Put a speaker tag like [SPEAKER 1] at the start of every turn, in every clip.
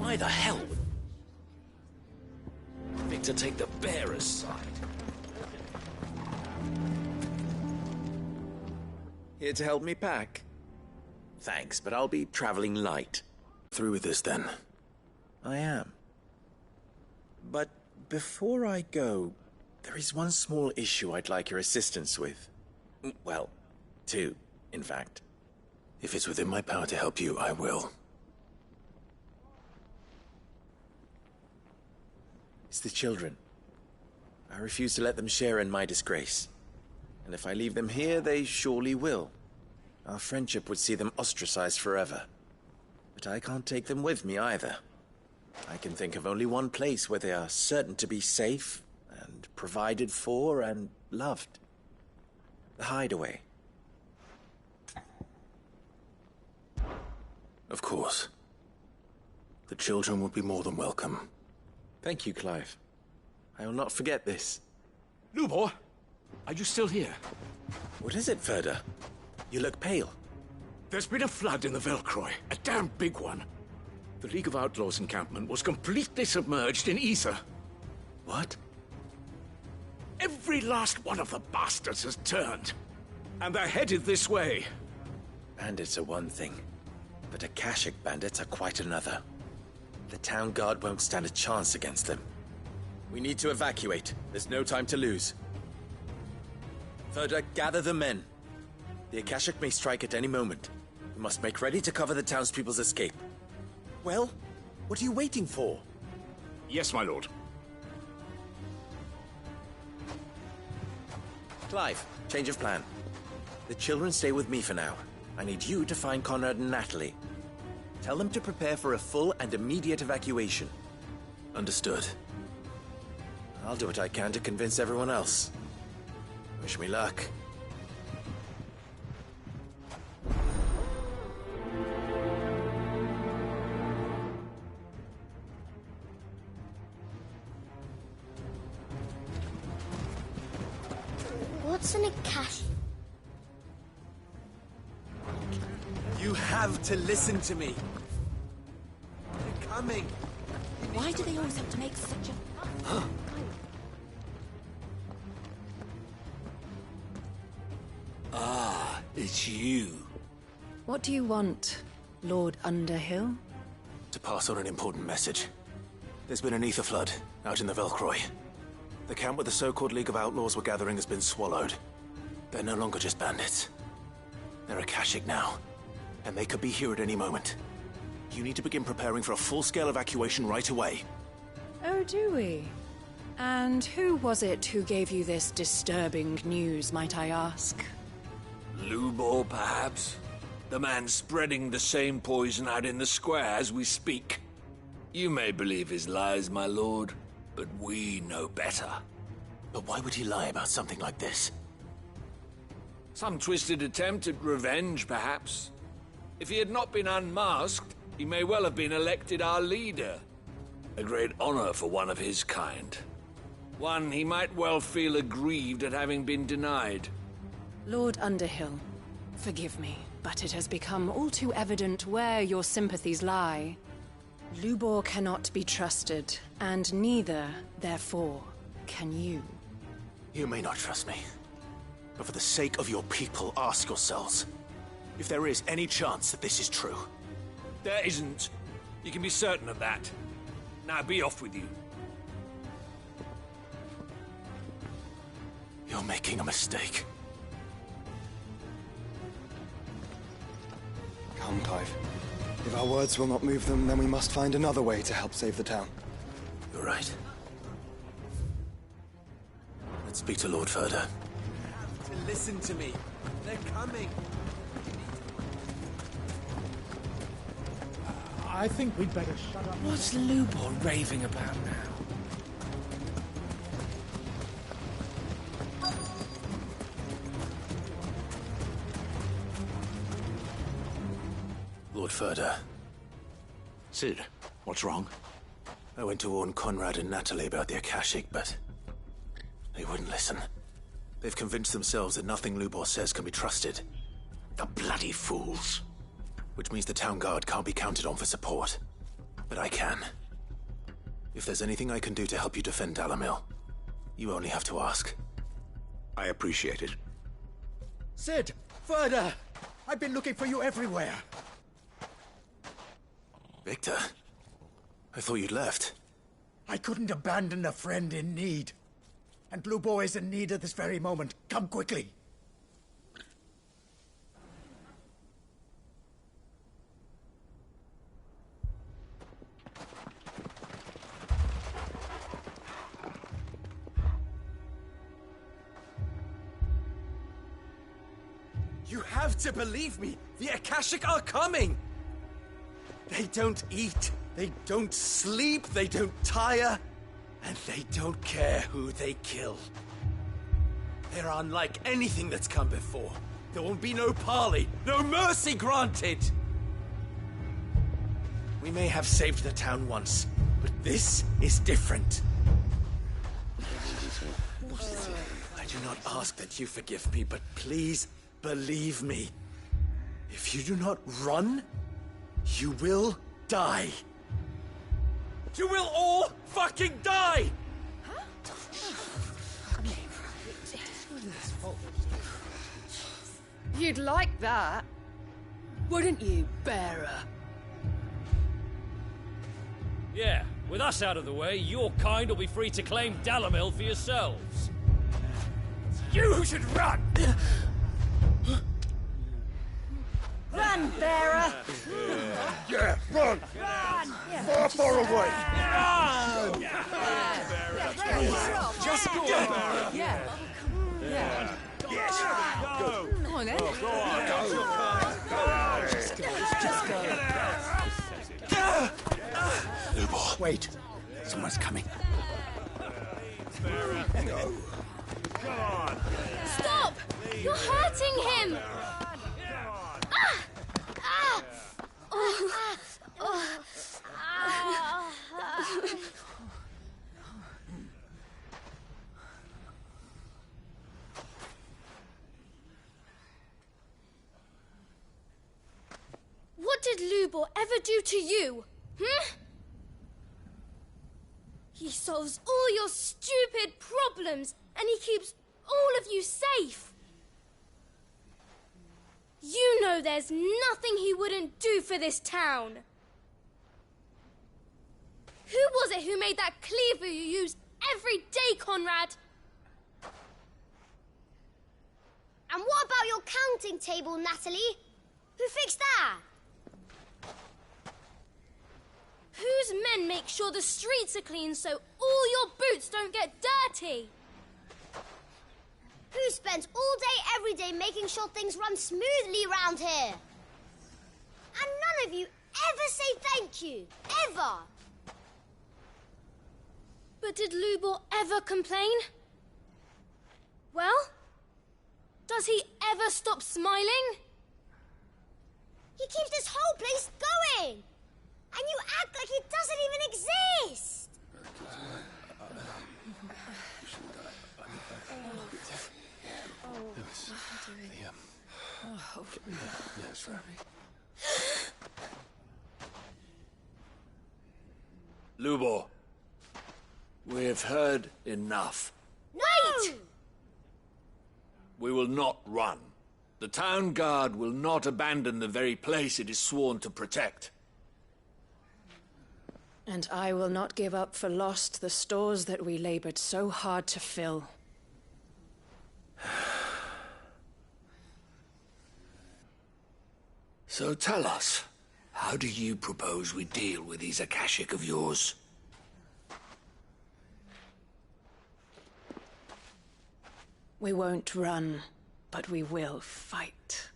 [SPEAKER 1] Why the hell? Victor, take the bearer's side.
[SPEAKER 2] Here to help me pack? Thanks, but I'll be traveling light.
[SPEAKER 3] Through with this, then.
[SPEAKER 2] I am. But before I go, there is one small issue I'd like your assistance with. Well, two, in fact.
[SPEAKER 3] If it's within my power to help you, I will.
[SPEAKER 2] It's the children. I refuse to let them share in my disgrace. And if I leave them here, they surely will. Our friendship would see them ostracized forever. But I can't take them with me either. I can think of only one place where they are certain to be safe, and provided for, and loved. The Hideaway.
[SPEAKER 3] Of course. The children would be more than welcome.
[SPEAKER 2] Thank you, Clive. I will not forget this.
[SPEAKER 1] Lubor, are you still here?
[SPEAKER 2] What is it, Ferda? You look pale.
[SPEAKER 1] There's been a flood in the Velcroy, a damn big one. The League of Outlaws encampment was completely submerged in ether.
[SPEAKER 2] What?
[SPEAKER 1] Every last one of the bastards has turned. And they're headed this way.
[SPEAKER 2] Bandits are one thing, but Akashic bandits are quite another. The town guard won't stand a chance against them. We need to evacuate. There's no time to lose. Ferda, gather the men. The Akashic may strike at any moment. We must make ready to cover the townspeople's escape. Well, what are you waiting for?
[SPEAKER 1] Yes, my lord.
[SPEAKER 2] Clive, change of plan. The children stay with me for now. I need you to find Conrad and Natalie. Tell them to prepare for a full and immediate evacuation.
[SPEAKER 3] Understood.
[SPEAKER 2] I'll do what I can to convince everyone else. Wish me luck.
[SPEAKER 4] What's an Akash?
[SPEAKER 2] You have to listen to me. They're coming.
[SPEAKER 5] Why do they always have to make such a...
[SPEAKER 1] Ah, it's you.
[SPEAKER 5] What do you want, Lord Underhill?
[SPEAKER 3] To pass on an important message. There's been an ether flood out in the Velcroy. The camp where the so-called League of Outlaws were gathering has been swallowed. They're no longer just bandits. They're Akashic now, and they could be here at any moment. You need to begin preparing for a full-scale evacuation right away.
[SPEAKER 5] Oh, do we? And who was it who gave you this disturbing news, might I ask?
[SPEAKER 6] Lubor, perhaps? The man spreading the same poison out in the square as we speak. You may believe his lies, my lord, but we know better.
[SPEAKER 3] But why would he lie about something like this?
[SPEAKER 6] Some twisted attempt at revenge, perhaps. If he had not been unmasked, he may well have been elected our leader. A great honor for one of his kind. One he might well feel aggrieved at having been denied.
[SPEAKER 5] Lord Underhill, forgive me, but it has become all too evident where your sympathies lie. Lubor cannot be trusted, and neither, therefore, can you.
[SPEAKER 3] You may not trust me, but for the sake of your people, ask yourselves if there is any chance that this is true.
[SPEAKER 6] There isn't. You can be certain of that. Now be off with you.
[SPEAKER 3] You're making a mistake.
[SPEAKER 4] Come, Clive. If our words will not move them, then we must find another way to help save the town.
[SPEAKER 3] You're right. Let's speak to Lord Ferda.
[SPEAKER 2] Listen to me. They're coming.
[SPEAKER 7] I think we'd better shut up.
[SPEAKER 8] What's Lubor raving about now?
[SPEAKER 3] Lord Ferda.
[SPEAKER 1] Cid, what's wrong?
[SPEAKER 3] I went to warn Conrad and Natalie about the Akashic, but they wouldn't listen. They've convinced themselves that nothing Lubor says can be trusted.
[SPEAKER 1] The bloody fools.
[SPEAKER 3] Which means the town guard can't be counted on for support. But I can. If there's anything I can do to help you defend Dalamil, you only have to ask.
[SPEAKER 1] I appreciate it.
[SPEAKER 7] Cid! Ferda! I've been looking for you everywhere.
[SPEAKER 3] Victor? I thought you'd left.
[SPEAKER 7] I couldn't abandon a friend in need. And Lubor is in need at this very moment. Come quickly.
[SPEAKER 2] You have to believe me! The Akashic are coming! They don't eat, they don't sleep, they don't tire, and they don't care who they kill. They're unlike anything that's come before. There will be no parley, no mercy granted! We may have saved the town once, but this is different. I do not ask that you forgive me, but please believe me. If you do not run, you will die. You will all fucking die!
[SPEAKER 5] You'd like that, wouldn't you, bearer?
[SPEAKER 9] Yeah, with us out of the way, your kind will be free to claim Dalamil for yourselves.
[SPEAKER 7] You should run!
[SPEAKER 5] Run, bearer!
[SPEAKER 7] Yeah, run! Far, far away!
[SPEAKER 5] Just go, bearer! Yeah.
[SPEAKER 7] Yes! Go!
[SPEAKER 5] Come on, then. Just go.
[SPEAKER 3] Lubor.
[SPEAKER 1] Wait. Someone's coming.
[SPEAKER 10] Stop! You're hurting him! What did Lubor ever do to you? He solves all your stupid problems, and he keeps all of you safe. You know there's nothing he wouldn't do for this town. Who was it who made that cleaver you use every day, Conrad?
[SPEAKER 11] And what about your counting table, Natalie? Who fixed that?
[SPEAKER 10] Whose men make sure the streets are clean so all your boots don't get dirty?
[SPEAKER 11] Who spends all day, every day making sure things run smoothly round here? And none of you ever say thank you. Ever.
[SPEAKER 10] But did Lubor ever complain? Well? Does he ever stop smiling?
[SPEAKER 11] He keeps this whole place going! And you act like it doesn't even exist!
[SPEAKER 6] Lubor, we have heard enough.
[SPEAKER 10] Wait!
[SPEAKER 6] We will not run. The town guard will not abandon the very place it is sworn to protect.
[SPEAKER 5] And I will not give up for lost the stores that we labored so hard to fill.
[SPEAKER 6] So tell us, how do you propose we deal with these Akashic of yours?
[SPEAKER 5] We won't run, but we will fight.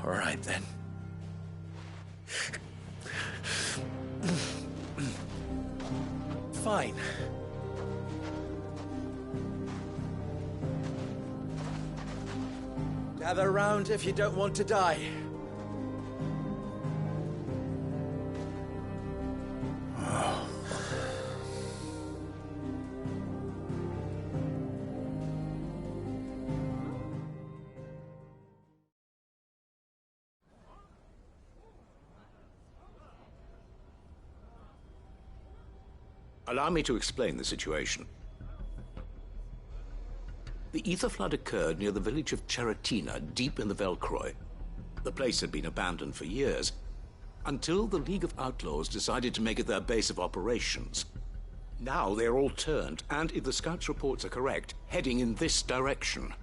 [SPEAKER 2] All right, then. Fine. Gather round if you don't want to die.
[SPEAKER 1] Allow me to explain the situation. The ether flood occurred near the village of Cheratina, deep in the Velcroy. The place had been abandoned for years, until the League of Outlaws decided to make it their base of operations. Now they're all turned, and if the scouts' reports are correct, heading in this direction.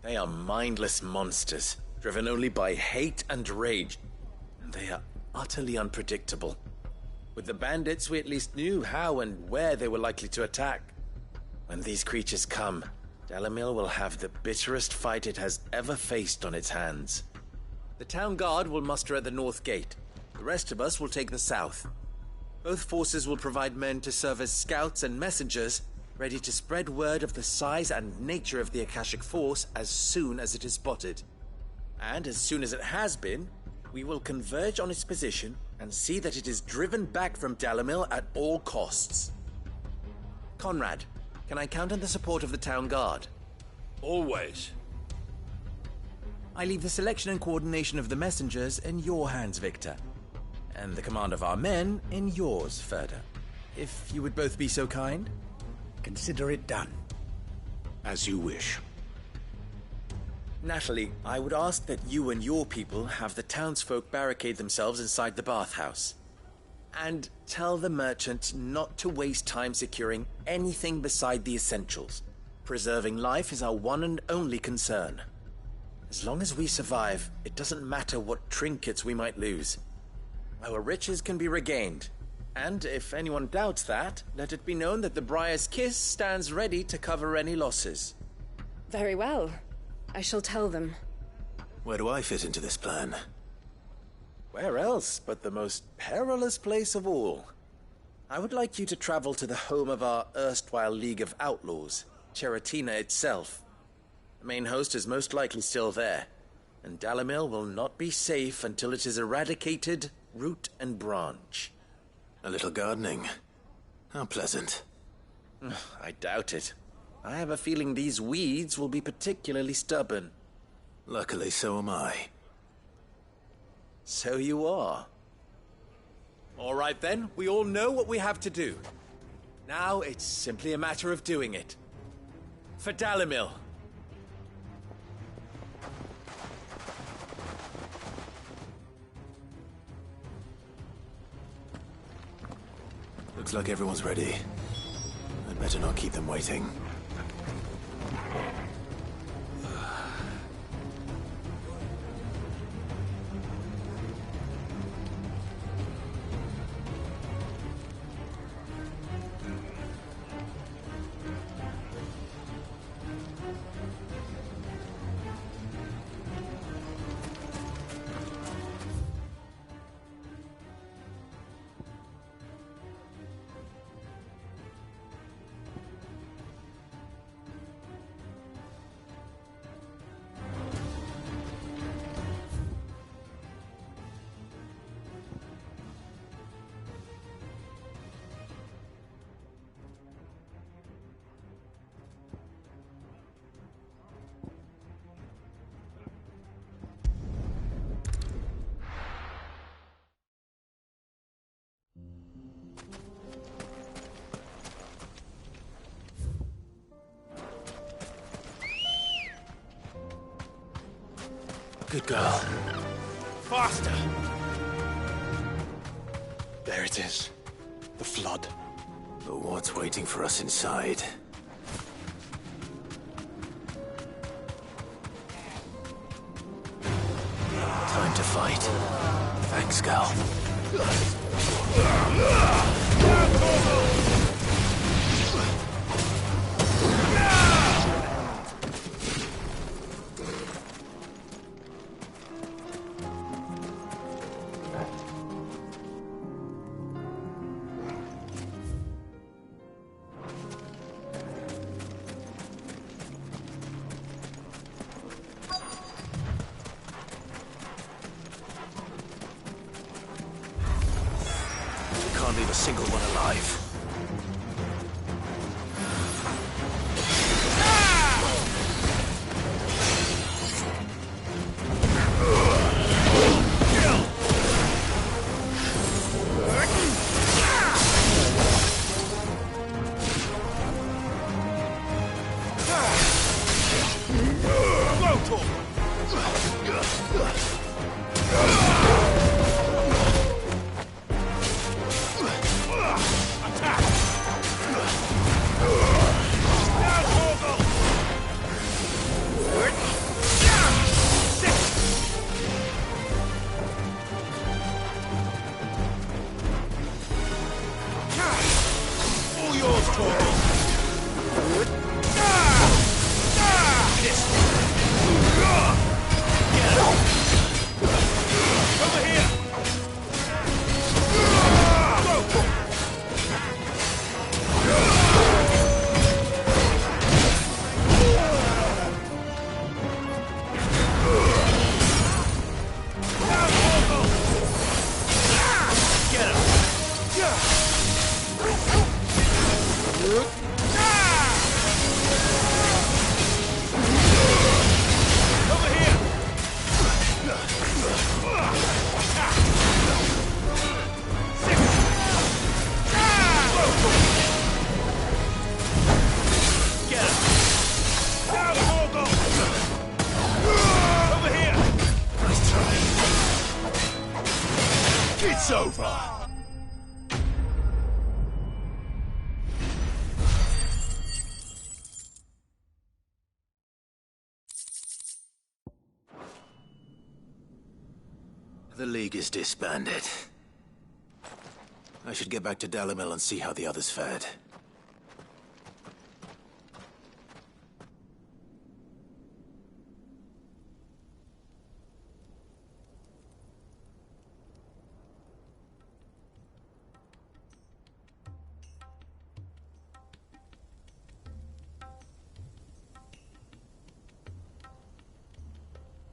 [SPEAKER 2] They are mindless monsters, driven only by hate and rage. And they are utterly unpredictable. With the bandits, we at least knew how and where they were likely to attack. When these creatures come, Dalamil will have the bitterest fight it has ever faced on its hands. The town guard will muster at the north gate. The rest of us will take the south. Both forces will provide men to serve as scouts and messengers, ready to spread word of the size and nature of the Akashic force as soon as it is spotted. And as soon as it has been, we will converge on its position and see that it is driven back from Dalamil at all costs. Conrad, can I count on the support of the town guard?
[SPEAKER 6] Always.
[SPEAKER 2] I leave the selection and coordination of the messengers in your hands, Victor. And the command of our men in yours, Ferda. If you would both be so kind.
[SPEAKER 7] Consider it done.
[SPEAKER 1] As you wish.
[SPEAKER 2] Natalie, I would ask that you and your people have the townsfolk barricade themselves inside the bathhouse. And tell the merchant not to waste time securing anything beside the essentials. Preserving life is our one and only concern. As long as we survive, it doesn't matter what trinkets we might lose. Our riches can be regained. And if anyone doubts that, let it be known that the Briar's Kiss stands ready to cover any losses.
[SPEAKER 5] Very well. I shall tell them.
[SPEAKER 3] Where do I fit into this plan?
[SPEAKER 2] Where else but the most perilous place of all? I would like you to travel to the home of our erstwhile League of Outlaws, Cheratina itself. The main host is most likely still there, and Dalamil will not be safe until it is eradicated, root and branch.
[SPEAKER 3] A little gardening. How pleasant.
[SPEAKER 2] I doubt it. I have a feeling these weeds will be particularly stubborn.
[SPEAKER 3] Luckily, so am I.
[SPEAKER 2] So you are. All right then, we all know what we have to do. Now it's simply a matter of doing it. For Dalamil.
[SPEAKER 3] Looks like everyone's ready. I'd better not keep them waiting. Good girl. Faster!
[SPEAKER 4] There it is. The flood.
[SPEAKER 3] But what's waiting for us inside? Time to fight. Thanks, girl. Can't leave a single one alive.
[SPEAKER 6] It's over!
[SPEAKER 3] The League is disbanded. I should get back to Dalimil and see how the others fared.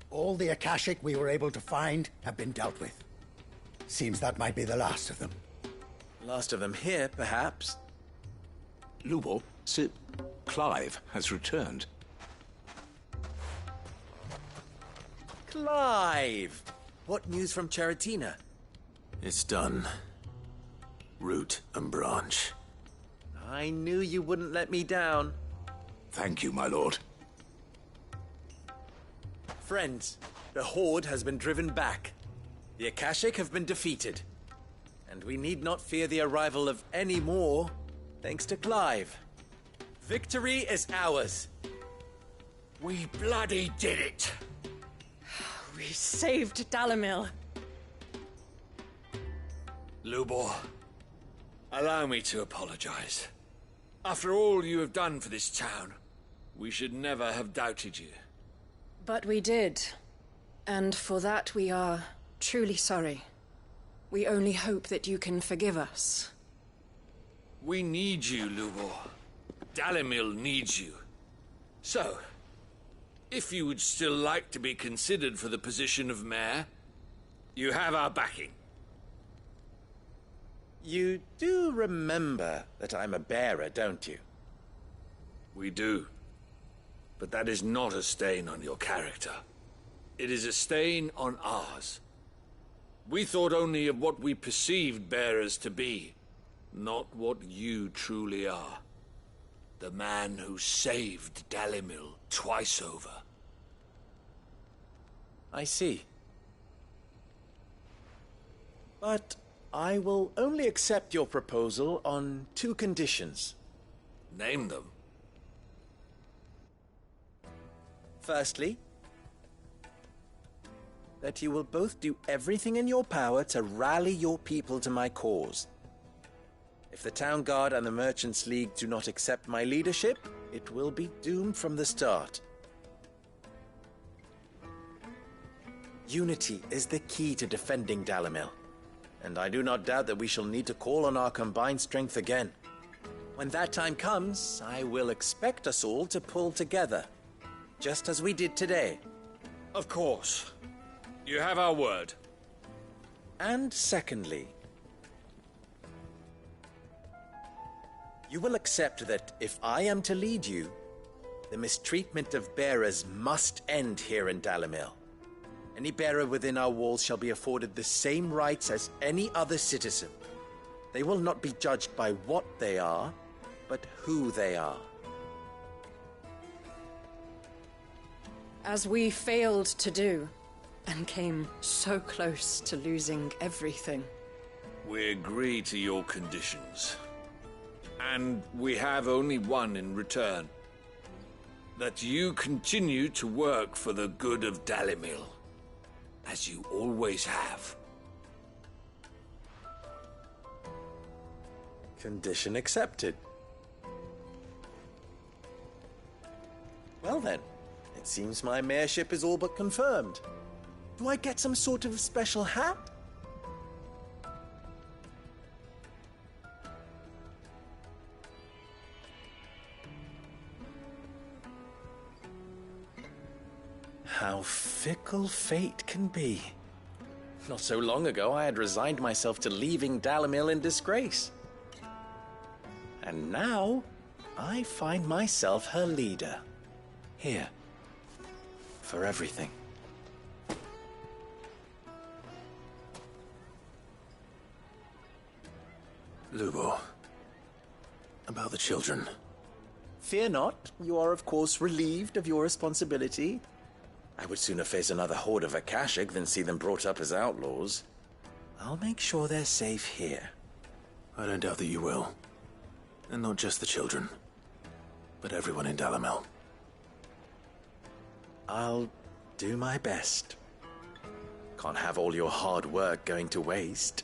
[SPEAKER 7] All the Akashic we were able to find have been dealt with. Seems that might be the last of them.
[SPEAKER 2] Last of them here, perhaps.
[SPEAKER 1] Lubor, Sir Clive has returned.
[SPEAKER 2] Clive! What news from Charatina?
[SPEAKER 3] It's done. Root and branch.
[SPEAKER 2] I knew you wouldn't let me down.
[SPEAKER 1] Thank you, my lord.
[SPEAKER 2] Friends, the Horde has been driven back. The Akashic have been defeated. And we need not fear the arrival of any more, thanks to Clive. Victory is ours.
[SPEAKER 6] We bloody did it!
[SPEAKER 5] We saved Dalimil.
[SPEAKER 6] Lubor, allow me to apologize. After all you have done for this town, we should never have doubted you.
[SPEAKER 5] But we did. And for that we are truly sorry. We only hope that you can forgive us.
[SPEAKER 6] We need you, Lubor. Dalimil needs you. So, if you would still like to be considered for the position of mayor, you have our backing.
[SPEAKER 2] You do remember that I'm a bearer, don't you?
[SPEAKER 6] We do. But that is not a stain on your character. It is a stain on ours. We thought only of what we perceived bearers to be, not what you truly are. The man who saved Dalimil twice over.
[SPEAKER 2] I see. But I will only accept your proposal on 2 conditions.
[SPEAKER 6] Name them.
[SPEAKER 2] Firstly, that you will both do everything in your power to rally your people to my cause. If the Town Guard and the Merchants League do not accept my leadership, it will be doomed from the start. Unity is the key to defending Dalimil, and I do not doubt that we shall need to call on our combined strength again. When that time comes, I will expect us all to pull together, just as we did today.
[SPEAKER 6] Of course. You have our word.
[SPEAKER 2] And secondly, you will accept that if I am to lead you, the mistreatment of bearers must end here in Dalimil. Any bearer within our walls shall be afforded the same rights as any other citizen. They will not be judged by what they are, but who they are.
[SPEAKER 5] As we failed to do, and came so close to losing everything.
[SPEAKER 6] We agree to your conditions. And we have only one in return. That you continue to work for the good of Dalimil, as you always have.
[SPEAKER 2] Condition accepted. Well then, it seems my mayorship is all but confirmed. Do I get some sort of special hat? How fickle fate can be. Not so long ago, I had resigned myself to leaving Dalimil in disgrace. And now, I find myself her leader. Here. For everything.
[SPEAKER 3] Lubor. About the children.
[SPEAKER 2] Fear not. You are, of course, relieved of your responsibility. I would sooner face another horde of Akashic than see them brought up as outlaws. I'll make sure they're safe here.
[SPEAKER 3] I don't doubt that you will. And not just the children, but everyone in Dalimil.
[SPEAKER 2] I'll do my best. Can't have all your hard work going to waste.